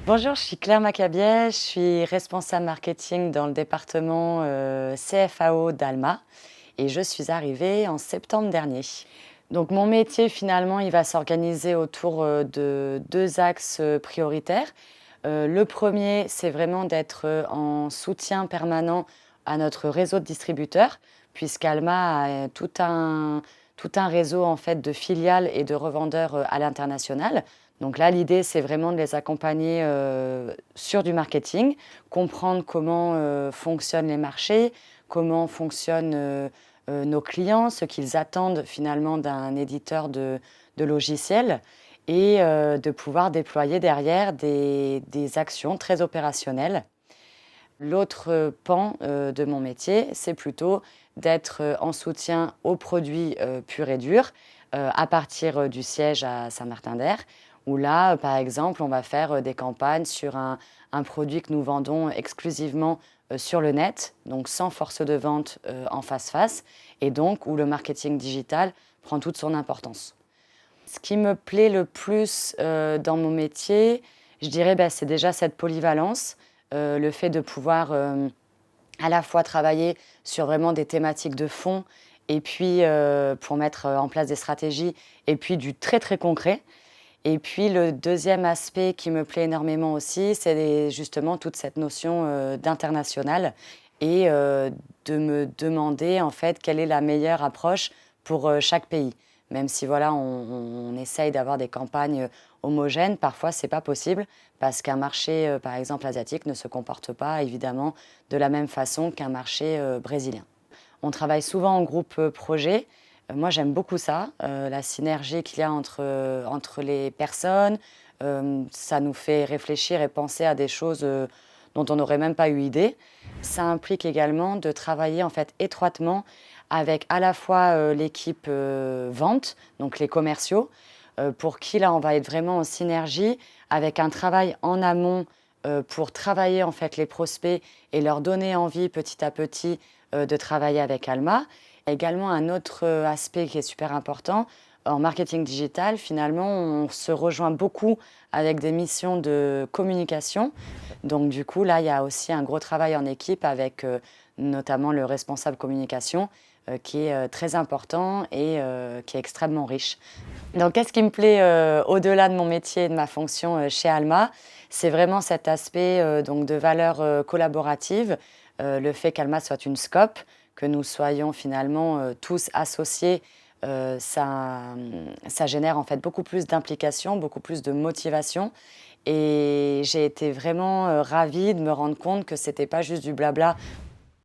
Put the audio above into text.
Bonjour, je suis Claire Macabier, je suis responsable marketing dans le département CFAO d'Alma et je suis arrivée en septembre dernier. Donc mon métier finalement, il va s'organiser autour de deux axes prioritaires. Le premier, c'est vraiment d'être en soutien permanent à notre réseau de distributeurs, puisqu'Alma a tout un réseau en fait de filiales et de revendeurs à l'international. Donc là, l'idée, c'est vraiment de les accompagner sur du marketing, comprendre comment fonctionnent les marchés, comment fonctionnent nos clients, ce qu'ils attendent finalement d'un éditeur de logiciels et de pouvoir déployer derrière des actions très opérationnelles. L'autre pan de mon métier, c'est plutôt d'être en soutien aux produits purs et durs à partir du siège à Saint-Martin-d'Hères, où là, par exemple, on va faire des campagnes sur un produit que nous vendons exclusivement sur le net, donc sans force de vente en face-face, et donc où le marketing digital prend toute son importance. Ce qui me plaît le plus dans mon métier, je dirais, bah, c'est déjà cette polyvalence, le fait de pouvoir à la fois travailler sur vraiment des thématiques de fond et puis pour mettre en place des stratégies et puis du très très concret. Et puis le deuxième aspect qui me plaît énormément aussi, c'est justement toute cette notion d'international et de me demander en fait quelle est la meilleure approche pour chaque pays. Même si voilà, on essaye d'avoir des campagnes homogènes, parfois c'est pas possible parce qu'un marché, par exemple asiatique, ne se comporte pas évidemment de la même façon qu'un marché brésilien. On travaille souvent en groupe projet. Moi, j'aime beaucoup ça, la synergie qu'il y a entre les personnes. Ça nous fait réfléchir et penser à des choses dont on n'aurait même pas eu idée. Ça implique également de travailler en fait étroitement avec à la fois l'équipe vente, donc les commerciaux, pour qui là on va être vraiment en synergie avec un travail en amont pour travailler en fait les prospects et leur donner envie petit à petit de travailler avec Alma. Il y a également un autre aspect qui est super important. En marketing digital, finalement, on se rejoint beaucoup avec des missions de communication. Donc du coup, là, il y a aussi un gros travail en équipe avec notamment le responsable communication qui est très important et qui est extrêmement riche. Donc, qu'est-ce qui me plaît au-delà de mon métier et de ma fonction chez Alma? C'est vraiment cet aspect donc de valeur collaborative, le fait qu'Alma soit une scope, que nous soyons finalement tous associés, ça génère en fait beaucoup plus d'implication, beaucoup plus de motivation. Et j'ai été vraiment ravie de me rendre compte que c'était pas juste du blabla